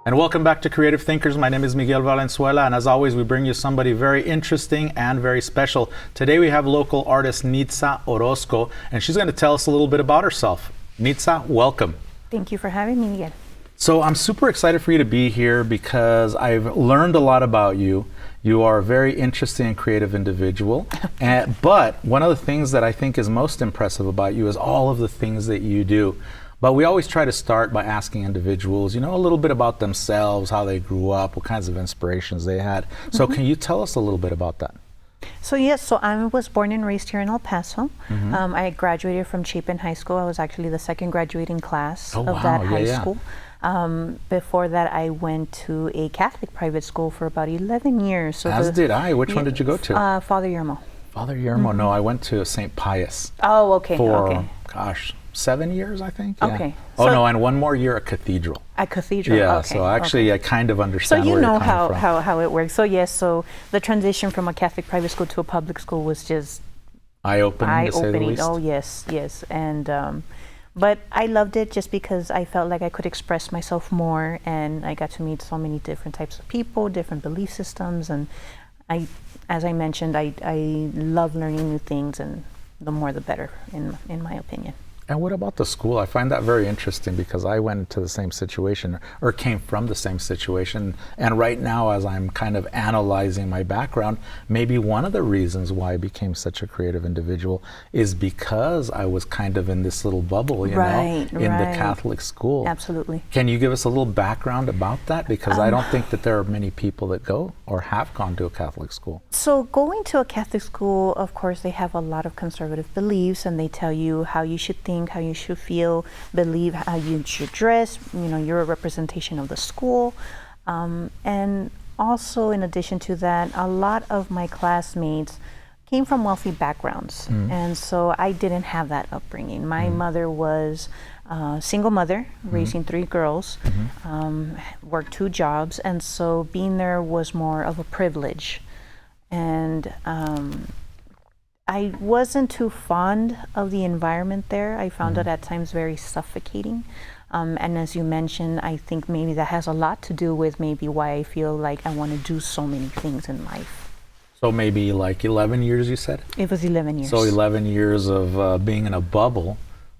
And welcome back to Creative Thinkers. My name is Miguel Valenzuela, and as always, we bring you somebody very interesting and very special. Today we have local artist Nidza Orozco, and she's going to tell us a little bit about herself. Nidza, welcome. Thank you for having me, Miguel. So I'm super excited for you to be here because I've learned a lot about you. You are a very interesting and creative individual, but one of the things that I think is most impressive about you is all of the things that you do. But we always try to start by asking individuals, a little bit about themselves, how they grew up, what kinds of inspirations they had. So can you tell us a little bit about that? So yes, I was born and raised here in El Paso. I graduated from Chapin High School. I was actually the second graduating class of that high school. Before that, I went to a Catholic private school for about 11 years. So As did I. Which one did you go to? Father Yermo. Father Yermo. No, I went to St. Pius. Oh, okay. For, gosh, 7 years, I think. Yeah. Okay. Oh, no, and one more year at Cathedral. At Cathedral, Yeah, okay. so actually I kind of understand where you're coming from. So you know how it works. So yes, so the transition from a Catholic private school to a public school was just eye-opening, to say the least. Oh, yes. And, but I loved it just because I felt like I could express myself more, and I got to meet so many different types of people, different belief systems, and as I mentioned, I love learning new things, and the more the better, in my opinion. And what about the school? I find that very interesting because I went into the same situation or came from the same situation. And right now, as I'm kind of analyzing my background, maybe one of the reasons why I became such a creative individual is because I was kind of in this little bubble, in the Catholic school. Absolutely. Can you give us a little background about that? Because I don't think that there are many people that go or have gone to a Catholic school. So going to a Catholic school, of course, they have a lot of conservative beliefs, and they tell you how you should think, how you should feel, believe, how you should dress. You're a representation of the school. And also, in addition to that, a lot of my classmates came from wealthy backgrounds. And so I didn't have that upbringing. My mother was a single mother, raising 3 girls, worked 2 jobs. And so being there was more of a privilege. And I wasn't too fond of the environment there. I found it at times very suffocating. And as you mentioned, I think maybe that has a lot to do with maybe why I feel like I want to do so many things in life. So maybe like 11 years, you said? It was 11 years. So 11 years of being in a bubble,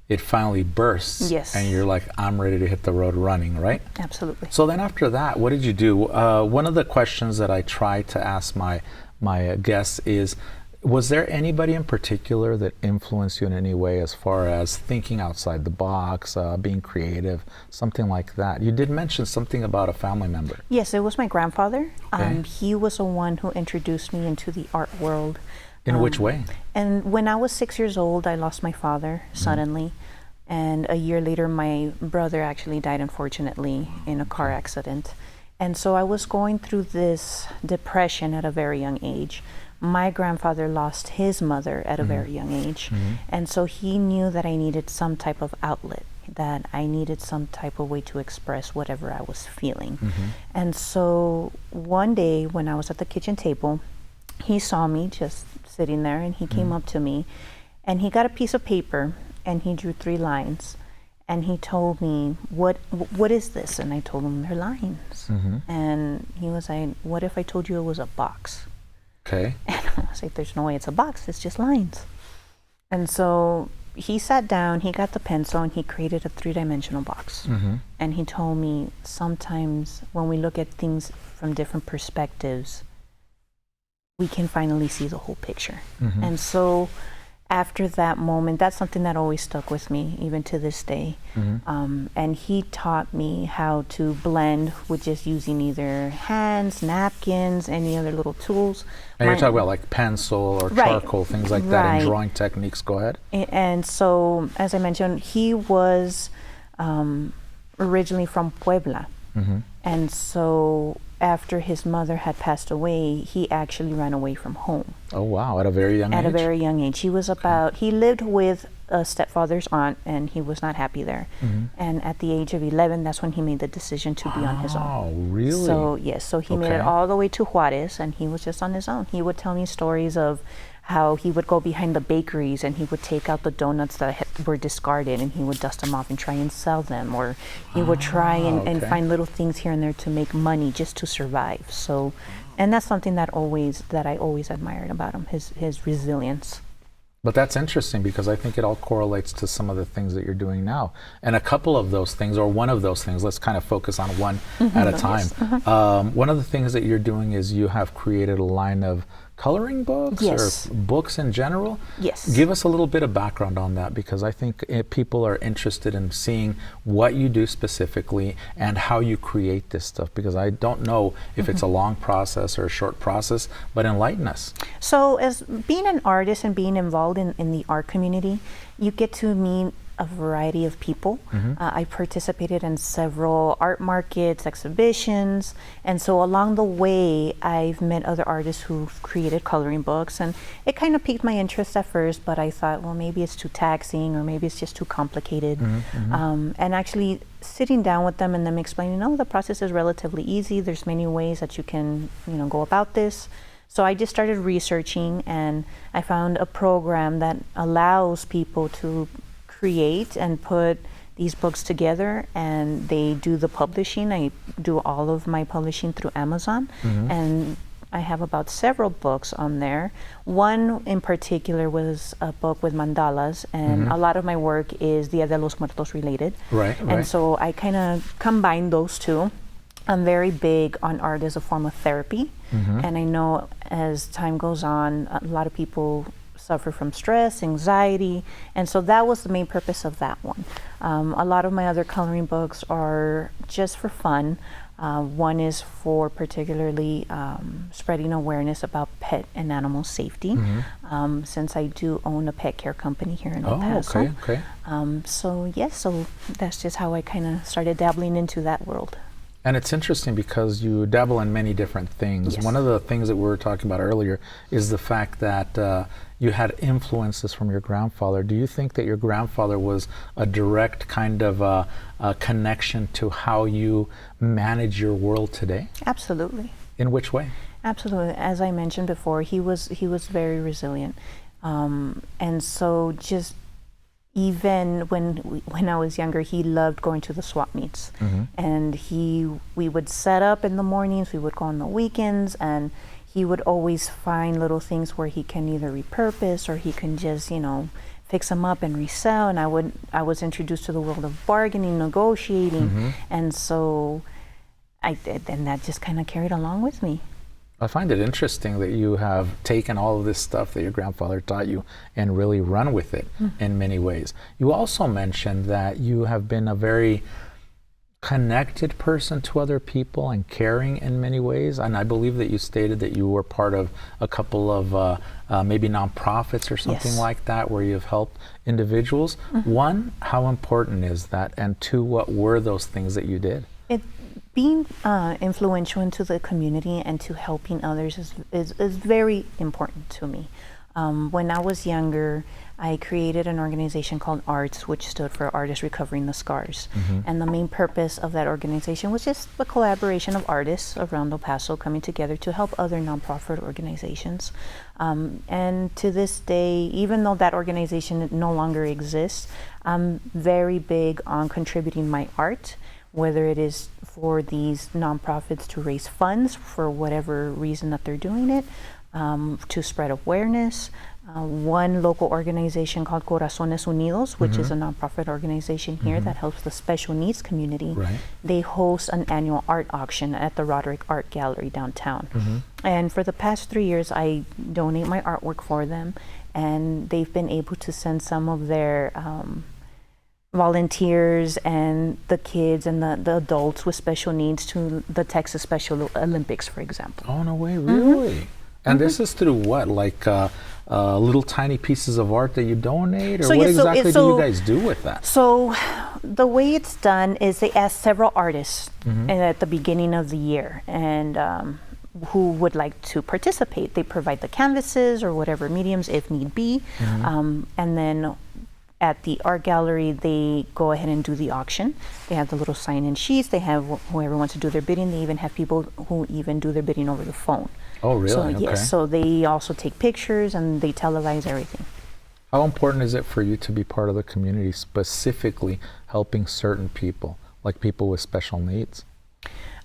it finally bursts. Yes. And you're like, I'm ready to hit the road running, right? Absolutely. So then after that, what did you do? One of the questions that I try to ask my guests is, was there anybody in particular that influenced you in any way as far as thinking outside the box, being creative, something like that? You did mention something about a family member. Yes, it was my grandfather. Okay. He was the one who introduced me into the art world. In which way? And when I was 6 years old, I lost my father suddenly. And a year later, my brother actually died, unfortunately, in a car accident. And so I was going through this depression at a very young age. My grandfather lost his mother at a very young age. And so he knew that I needed some type of outlet, that I needed some type of way to express whatever I was feeling. And so one day when I was at the kitchen table, he saw me just sitting there, and he came up to me, and he got a piece of paper, and he drew 3 lines. And he told me, what is this? And I told him, they're lines. And he was like, what if I told you it was a box? Okay. And I was like, there's no way it's a box, it's just lines. And so he sat down, he got the pencil, and he created a 3-dimensional box. And he told me, sometimes when we look at things from different perspectives, we can finally see the whole picture. And so after that moment, that's something that always stuck with me, even to this day. And he taught me how to blend with just using either hands, napkins, any other little tools. And you're talking about like pencil or charcoal, things like that, and drawing techniques. Go ahead. And so, as I mentioned, he was originally from Puebla. And so after his mother had passed away, he actually ran away from home. Oh, wow. At a very young age? At a very young age. He was he lived with a stepfather's aunt, and he was not happy there. And at the age of 11, that's when he made the decision to be on his own. Oh, really? So, yes. So he made it all the way to Juarez, and he was just on his own. He would tell me stories of how he would go behind the bakeries and he would take out the donuts that were discarded and he would dust them off and try and sell them, or he would try and find little things here and there to make money just to survive. So, and that's something that I always admired about him, his resilience. But that's interesting because I think it all correlates to some of the things that you're doing now. And a couple of those things, or one of those things, let's kind of focus on one at a time. Yes. One of the things that you're doing is you have created a line of coloring books, yes, or books in general. Yes. Give us a little bit of background on that, because I think people are interested in seeing what you do specifically and how you create this stuff, because I don't know if it's a long process or a short process, but enlighten us. So as being an artist and being involved in the art community, you get to meet a variety of people. I participated in several art markets, exhibitions, and so along the way I've met other artists who've created coloring books, and it kind of piqued my interest at first, but I thought, well, maybe it's too taxing or maybe it's just too complicated. And actually sitting down with them and them explaining, no, the process is relatively easy, there's many ways that you can go about this. So I just started researching, and I found a program that allows people to create and put these books together, and they do the publishing. I do all of my publishing through Amazon, and I have about several books on there. One in particular was a book with mandalas, and a lot of my work is Dia de los Muertos related. Right. And so I kind of combine those two. I'm very big on art as a form of therapy, and I know as time goes on, a lot of people suffer from stress, anxiety, and so that was the main purpose of that one. A lot of my other coloring books are just for fun. One is for particularly spreading awareness about pet and animal safety, since I do own a pet care company here in El Paso. Okay. So that's just how I kind of started dabbling into that world. And it's interesting because you dabble in many different things. Yes. One of the things that we were talking about earlier is the fact that you had influences from your grandfather. Do you think that your grandfather was a direct kind of a connection to how you manage your world today? Absolutely. In which way? Absolutely. As I mentioned before, he was very resilient, and so just even when I was younger, he loved going to the swap meets, and we would set up in the mornings, we would go on the weekends, and he would always find little things where he can either repurpose or he can just fix them up and resell. And I was introduced to the world of bargaining, negotiating, and so I did, and that just kind of carried along with me. I find it interesting that you have taken all of this stuff that your grandfather taught you and really run with it in many ways. You also mentioned that you have been a very connected person to other people and caring in many ways, and I believe that you stated that you were part of a couple of maybe nonprofits or something like that where you've helped individuals. One, how important is that? And two, what were those things that you did? Being influential into the community and to helping others is very important to me. When I was younger, I created an organization called ARTS, which stood for Artists Recovering the Scars. And the main purpose of that organization was just the collaboration of artists around El Paso coming together to help other nonprofit organizations. And to this day, even though that organization no longer exists, I'm very big on contributing my art, whether it is for these nonprofits to raise funds for whatever reason that they're doing it, to spread awareness. One local organization called Corazones Unidos, which is a nonprofit organization here that helps the special needs community. They host an annual art auction at the Roderick Art Gallery downtown. And for the past 3 years, I donate my artwork for them, and they've been able to send some of their volunteers and the kids and the adults with special needs to the Texas Special Olympics, for example. Oh, no way, really? And this is through what, like little tiny pieces of art that you donate, or what exactly do you guys do with that? So the way it's done is they ask several artists at the beginning of the year, and who would like to participate. They provide the canvases or whatever mediums if need be, and then at the art gallery, they go ahead and do the auction. They have the little sign-in sheets. They have whoever wants to do their bidding. They even have people who even do their bidding over the phone. Oh, really? So, Okay. yes, so they also take pictures and they televise everything. How important is it for you to be part of the community, specifically helping certain people, like people with special needs?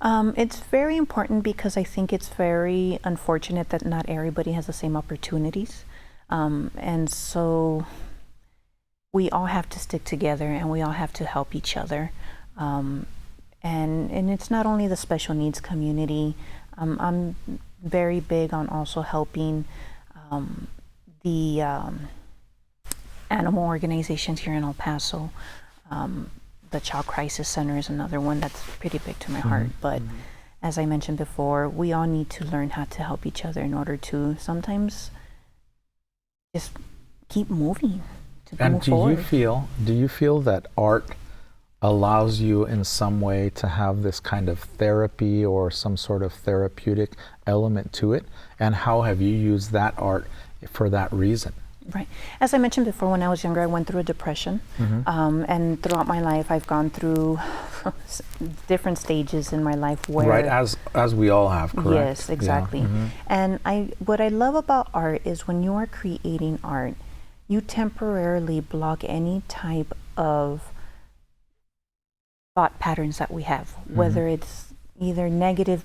It's very important because I think it's very unfortunate that not everybody has the same opportunities. And so we all have to stick together and we all have to help each other. And it's not only the special needs community. I'm very big on also helping the animal organizations here in El Paso. The Child Crisis Center is another one that's pretty big to my heart. But as I mentioned before, we all need to learn how to help each other in order to sometimes just keep moving. And do you feel that art allows you in some way to have this kind of therapy or some sort of therapeutic element to it? And how have you used that art for that reason? Right. As I mentioned before, when I was younger, I went through a depression. And throughout my life, I've gone through different stages in my life where... Right, as we all have, correct? Yes, exactly. Yeah. And what I love about art is when you are creating art, you temporarily block any type of thought patterns that we have, whether it's either negative,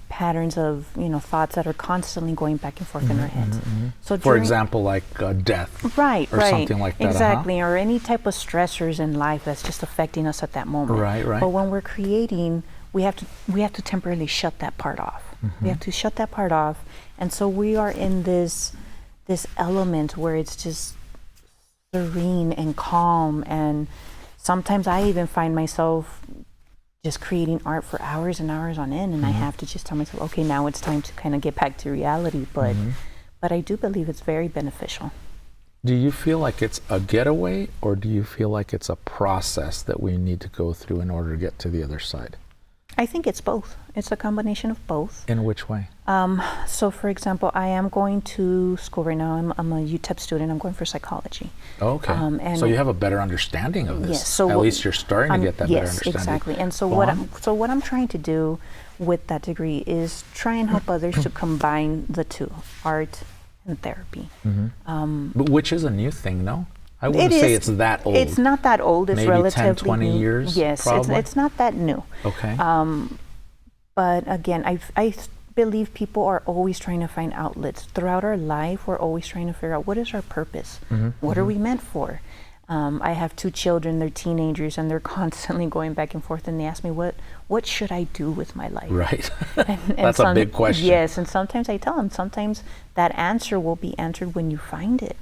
patterns of, thoughts that are constantly going back and forth in our heads. So for example, like death. Right, or something like that. Exactly, or any type of stressors in life that's just affecting us at that moment. Right. But when we're creating, we have to temporarily shut that part off. We have to shut that part off. And so we are in this element where it's just serene and calm, and sometimes I even find myself just creating art for hours and hours on end, and I have to just tell myself, okay, now it's time to kind of get back to reality. But I do believe it's very beneficial. Do you feel like it's a getaway, or do you feel like it's a process that we need to go through in order to get to the other side? I think it's both. It's a combination of both. In which way? So, for example, I am going to school right now. I'm a UTEP student. I'm going for psychology. Okay. And so you have a better understanding of this. Yes. So at least you're starting to get that better understanding. Yes, exactly. And so what I'm trying to do with that degree is try and help others to combine the two, art and therapy. But which is a new thing, no? I wouldn't say it's that old. It's not that old. It's maybe relatively 10, 20 new. years. Yes, it's not that new. Okay. But again, I believe people are always trying to find outlets. Throughout our life, we're always trying to figure out what is our purpose? What are we meant for? I have 2 children, they're teenagers, and they're constantly going back and forth, and they ask me, what should I do with my life? Right. And That's a big question. Yes, and sometimes I tell them, sometimes that answer will be answered when you find it.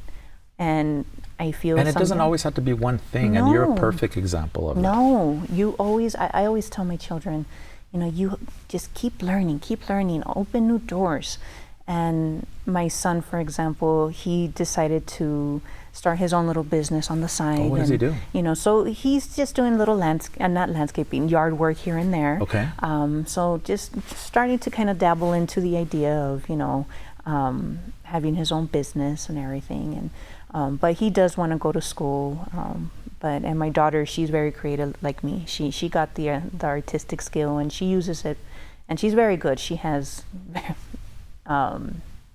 And I feel and it doesn't always have to be one thing, and you're a perfect example of it. No, I always tell my children, you just keep learning, open new doors. And my son, for example, he decided to start his own little business on the side. Oh, what does he do? So he's just doing little not landscaping, yard work here and there. Okay. So just starting to kind of dabble into the idea of, having his own business and everything. And but he does want to go to school. And my daughter, she's very creative like me. She got the artistic skill, and she uses it, and she's very good. She has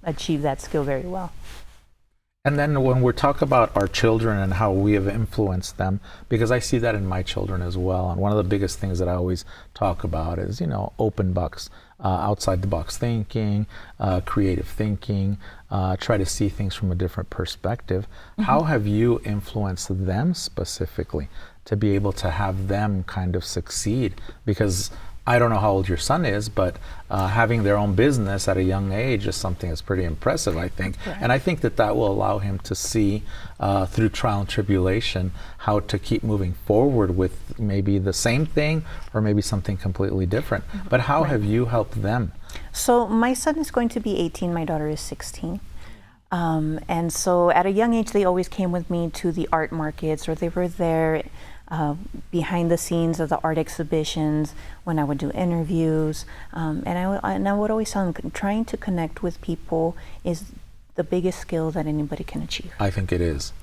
achieved that skill very well. And then when we talk about our children and how we have influenced them, because I see that in my children as well, and one of the biggest things that I always talk about is, open box, outside the box thinking, creative thinking, try to see things from a different perspective. How have you influenced them specifically to be able to have them kind of succeed? Because I don't know how old your son is, but having their own business at a young age is something that's pretty impressive, I think. Right. And I think that will allow him to see through trial and tribulation how to keep moving forward with maybe the same thing or maybe something completely different. But how have you helped them? So my son is going to be 18, my daughter is 16. And so at a young age, they always came with me to the art markets, or they were there behind the scenes of the art exhibitions when I would do interviews. And I would always tell them, trying to connect with people is the biggest skill that anybody can achieve. I think it is.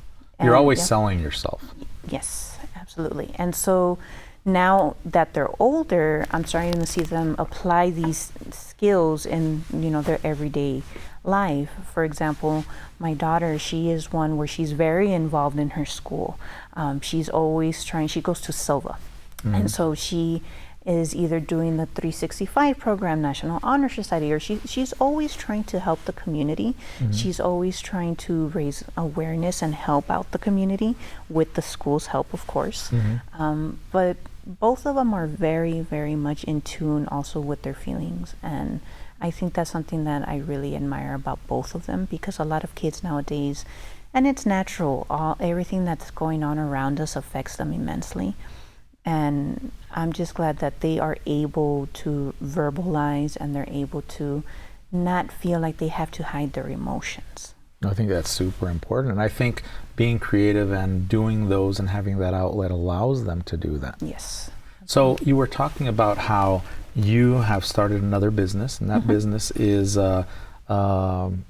You're always yeah. selling yourself. Yes, absolutely. And so now that they're older, I'm starting to see them apply these skills in, their everyday life. For example, my daughter, she is one where she's very involved in her school. She's always trying, she goes to Silva. And so she is either doing the 365 program, National Honor Society, or she's always trying to help the community. She's always trying to raise awareness and help out the community with the school's help, of course. But both of them are very, very much in tune also with their feelings. And I think that's something that I really admire about both of them, because a lot of kids nowadays, and it's natural, everything that's going on around us affects them immensely. And I'm just glad that they are able to verbalize and they're able to not feel like they have to hide their emotions. I think that's super important. And I think being creative and doing those and having that outlet allows them to do that. Yes. So you were talking about how you have started another business, and that business is, I don't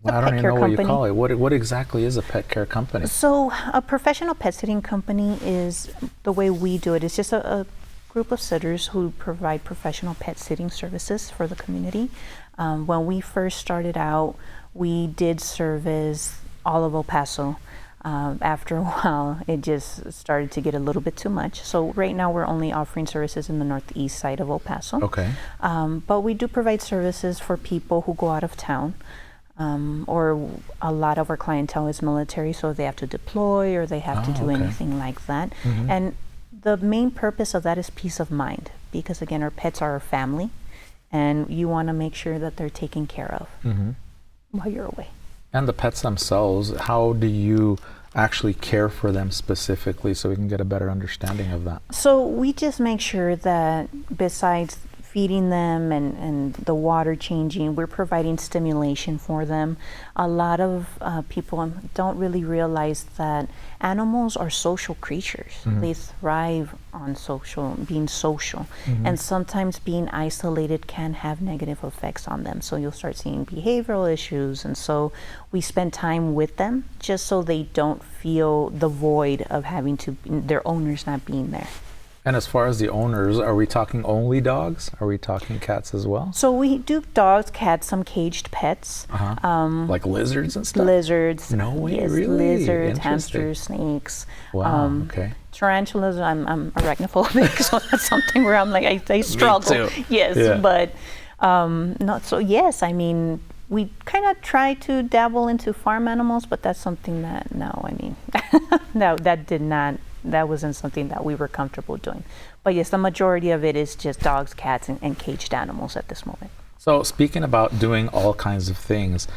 even know what you call it. What exactly is a pet care company? So a professional pet sitting company is, the way we do it, it's just a group of sitters who provide professional pet sitting services for the community. When we first started out, we did service all of El Paso. After a while, it just started to get a little bit too much. So right now we're only offering services in the northeast side of El Paso. Okay. But we do provide services for people who go out of town. Or a lot of our clientele is military, so they have to deploy or they have to do anything like that. And the main purpose of that is peace of mind, because again, our pets are our family, and you want to make sure that they're taken care of while you're away. And the pets themselves, how do you actually care for them specifically, so we can get a better understanding of that? So we just make sure that besides feeding them and the water changing, we're providing stimulation for them. A lot of people don't really realize that animals are social creatures. They thrive on being social. And sometimes being isolated can have negative effects on them. So you'll start seeing behavioral issues. And so we spend time with them just so they don't feel the void of having their owners not being there. And as far as the owners, are we talking only dogs? Are we talking cats as well? So we do dogs, cats, some caged pets. Like lizards and stuff? Lizards. No way, yes, really? Lizards, hamsters, snakes. Wow, okay. Tarantulas, I'm arachnophobic, so that's something where I'm like, I struggle. Me too. Yes, Yeah. but not so, yes, I mean, we kind of try to dabble into farm animals, but that's something that, no, I mean, no, that wasn't something that we were comfortable doing. But yes, the majority of it is just dogs, cats, and caged animals at this moment. So speaking about doing all kinds of things,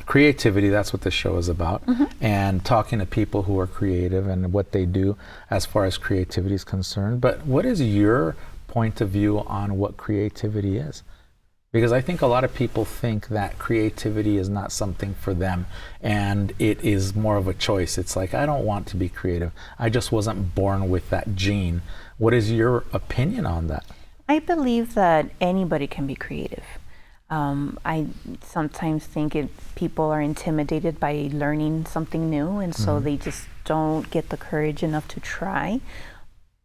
creativity, that's what this show is about, and talking to people who are creative and what they do as far as creativity is concerned. But what is your point of view on what creativity is? Because I think a lot of people think that creativity is not something for them, and it is more of a choice. It's like, I don't want to be creative. I just wasn't born with that gene. What is your opinion on that? I believe that anybody can be creative. I sometimes think people are intimidated by learning something new, and so they just don't get the courage enough to try.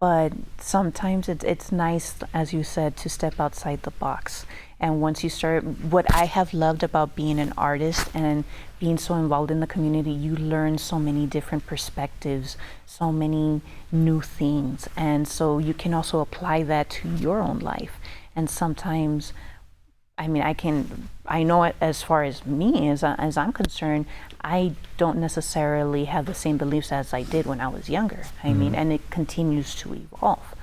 But sometimes it's nice, as you said, to step outside the box. And once you start, what I have loved about being an artist and being so involved in the community, you learn so many different perspectives, so many new things. And so you can also apply that to your own life. And sometimes, I mean, I know it as far as me, as I'm concerned, I don't necessarily have the same beliefs as I did when I was younger. I mean, and it continues to evolve.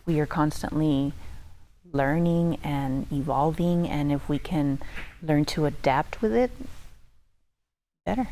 We are constantly learning and evolving, and if we can learn to adapt with it, better.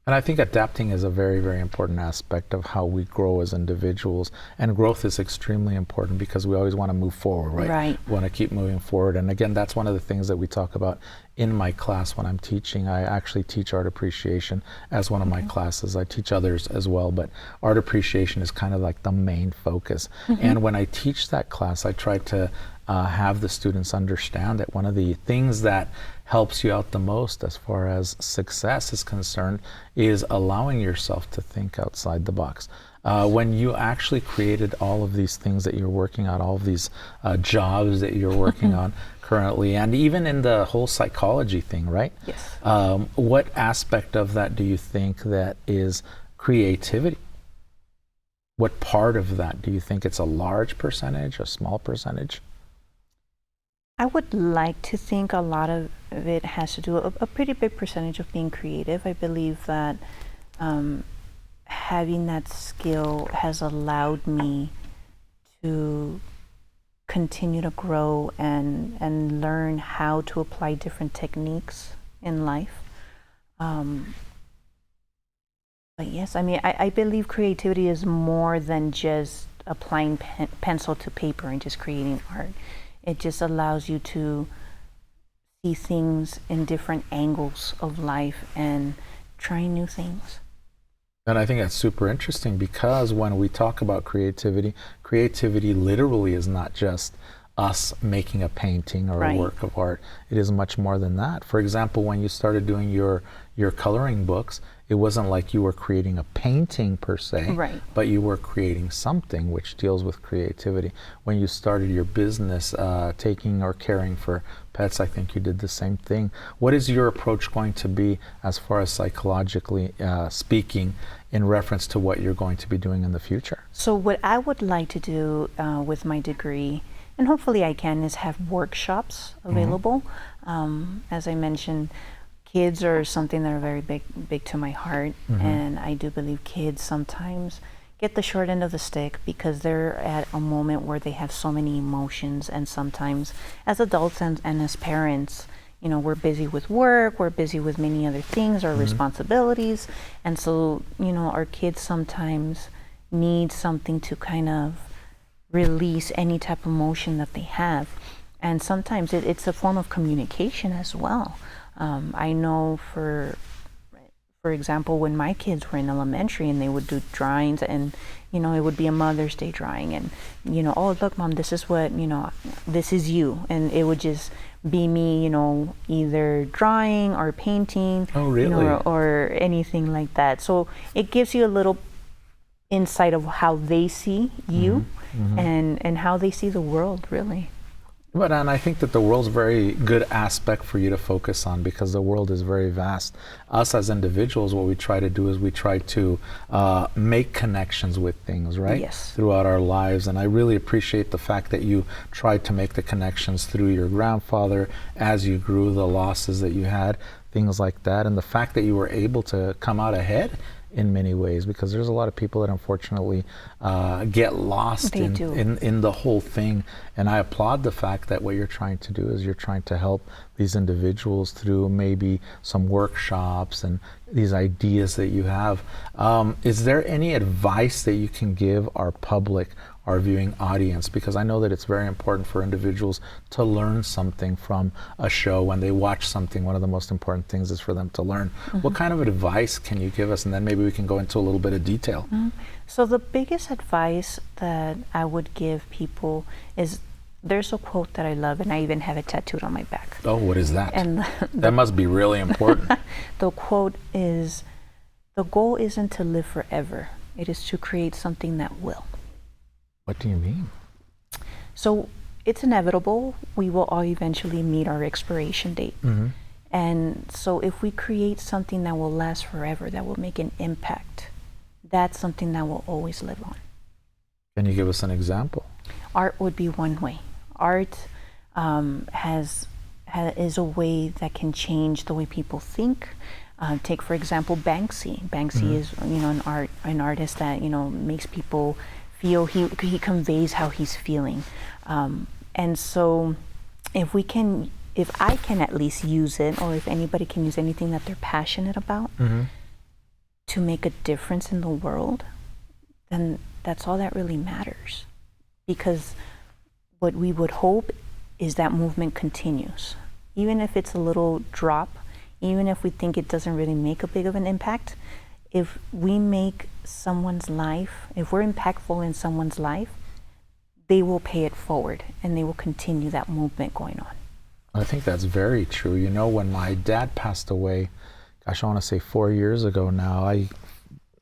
And I think adapting is a very, very important aspect of how we grow as individuals. And growth is extremely important because we always want to move forward, right? Right. We want to keep moving forward. And again, that's one of the things that we talk about in my class when I'm teaching. I actually teach art appreciation as one of my classes. I teach others as well, but art appreciation is kind of like the main focus. And when I teach that class, I try to have the students understand that one of the things that helps you out the most as far as success is concerned is allowing yourself to think outside the box. When you actually created all of these things that you're working on, all of these jobs that you're working on currently, and even in the whole psychology thing, right? Yes. What aspect of that do you think that is creativity? What part of that do you think it's a large percentage, a small percentage? I would like to think a lot of it has to do, a pretty big percentage of being creative. I believe that having that skill has allowed me to continue to grow and learn how to apply different techniques in life. But yes, I mean, I believe creativity is more than just applying pencil to paper and just creating art. It just allows you to see things in different angles of life and try new things. And I think that's super interesting because when we talk about creativity, creativity literally is not just us making a painting or Right. a work of art. It is much more than that. For example, when you started doing your coloring books, it wasn't like you were creating a painting per se, Right. but you were creating something which deals with creativity. When you started your business, taking or caring for pets, I think you did the same thing. What is your approach going to be as far as psychologically speaking in reference to what you're going to be doing in the future? So what I would like to do with my degree, and hopefully I can, is have workshops available. As I mentioned, kids are something that are very big to my heart, and I do believe kids sometimes get the short end of the stick because they're at a moment where they have so many emotions, and sometimes as adults and as parents, you know, we're busy with work, we're busy with many other things, our responsibilities, and so, you know, our kids sometimes need something to kind of release any type of emotion that they have, and sometimes it's a form of communication as well. I know for example, when my kids were in elementary and they would do drawings, and you know, it would be a Mother's Day drawing, and you know, oh look mom, this is what, you know, this is you, and it would just be me, you know, either drawing or painting, Oh, really? you know, or anything like that. So it gives you a little insight of how they see you and how they see the world, really. But and I think that the world's a very good aspect for you to focus on because the world is very vast. Us as individuals, what we try to do is we try to make connections with things, right? Yes. Throughout our lives. And I really appreciate the fact that you tried to make the connections through your grandfather as you grew, the losses that you had, things like that. And the fact that you were able to come out ahead in many ways, because there's a lot of people that unfortunately get lost in the whole thing. And I applaud the fact that what you're trying to do is you're trying to help these individuals through maybe some workshops and these ideas that you have. Is there any advice that you can give our public, our viewing audience? Because I know that it's very important for individuals to learn something from a show. When they watch something, one of the most important things is for them to learn. What kind of advice can you give us? And then maybe we can go into a little bit of detail. So the biggest advice that I would give people is, there's a quote that I love, and I even have it tattooed on my back. Oh, what is that? And that must be really important. the quote is, the goal isn't to live forever. It is to create something that will. What do you mean? So it's inevitable. We will all eventually meet our expiration date. And so if we create something that will last forever, that will make an impact, that's something that will always live on. Can you give us an example? Art would be one way. Art is a way that can change the way people think. Take for example Banksy. Banksy is, you know, an artist that, you know, makes people feel, he conveys how he's feeling, and so if I can at least use it, or if anybody can use anything that they're passionate about to make a difference in the world, then that's all that really matters. Because what we would hope is that movement continues, even if it's a little drop, even if we think it doesn't really make a big of an impact. If we make someone's life, if we're impactful in someone's life, they will pay it forward and they will continue that movement going on. I think that's very true. You know, when my dad passed away, gosh, I want to say 4 years ago now,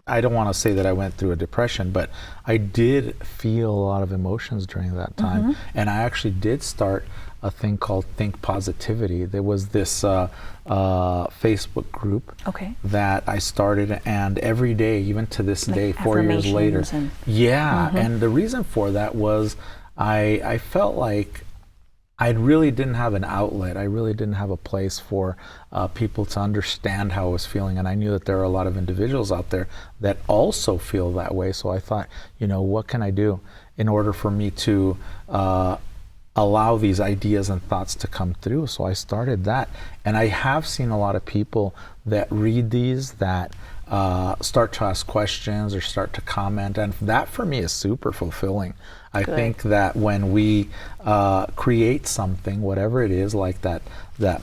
I don't want to say that I went through a depression, but I did feel a lot of emotions during that time. And I actually did start a thing called Think Positivity. There was this Facebook group that I started, and every day, even to this day, 4 years later, and the reason for that was I felt like I really didn't have an outlet. I really didn't have a place for people to understand how I was feeling. And I knew that there are a lot of individuals out there that also feel that way. So I thought, you know, what can I do in order for me to allow these ideas and thoughts to come through? So I started that. And I have seen a lot of people that read these that start to ask questions or start to comment. And that for me is super fulfilling. I think that when we create something, whatever it is, like that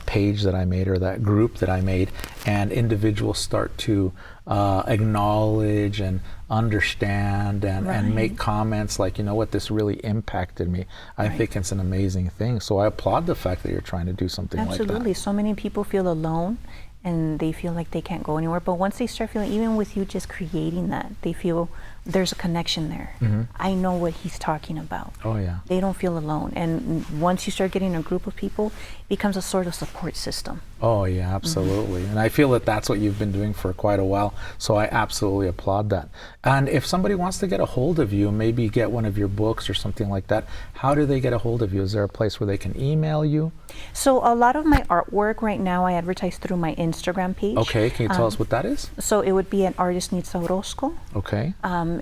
page that I made or that group that I made, and individuals start to acknowledge and understand and make comments like, you know what, this really impacted me. I think it's an amazing thing. So I applaud the fact that you're trying to do something like that. Absolutely. So many people feel alone and they feel like they can't go anywhere. But once they start feeling, even with you just creating that, they feel there's a connection there. I know what he's talking about. Oh yeah. They don't feel alone. And once you start getting a group of people, it becomes a sort of support system. Oh yeah, absolutely. And I feel that that's what you've been doing for quite a while. So I absolutely applaud that. And if somebody wants to get a hold of you, maybe get one of your books or something like that, how do they get a hold of you? Is there a place where they can email you? So a lot of my artwork right now, I advertise through my Instagram page. Okay, can you tell us what that is? So it would be an artist Nidza Orozco. Okay.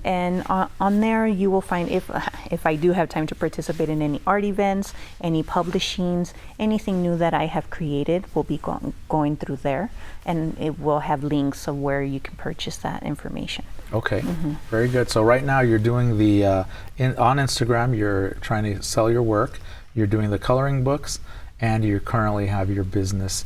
And on there you will find, if I do have time to participate in any art events, any publishings, anything new that I have created will be going through there, and it will have links of where you can purchase that information. Okay, very good. So right now you're doing the, on Instagram, you're trying to sell your work, you're doing the coloring books, and you currently have your business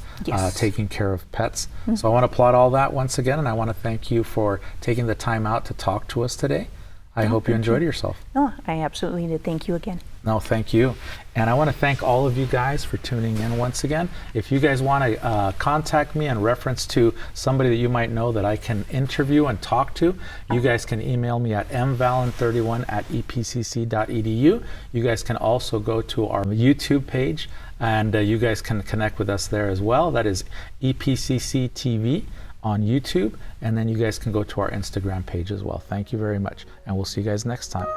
taking care of pets. So I want to applaud all that once again, and I want to thank you for taking the time out to talk to us today. I hope you enjoyed yourself. No, I absolutely did. Thank you again. No, thank you. And I want to thank all of you guys for tuning in once again. If you guys want to contact me in reference to somebody that you might know that I can interview and talk to, you guys can email me at mvalen31@epcc.edu. You guys can also go to our YouTube page, and you guys can connect with us there as well. That is EPCC-TV on YouTube, and then you guys can go to our Instagram page as well. Thank you very much, and we'll see you guys next time.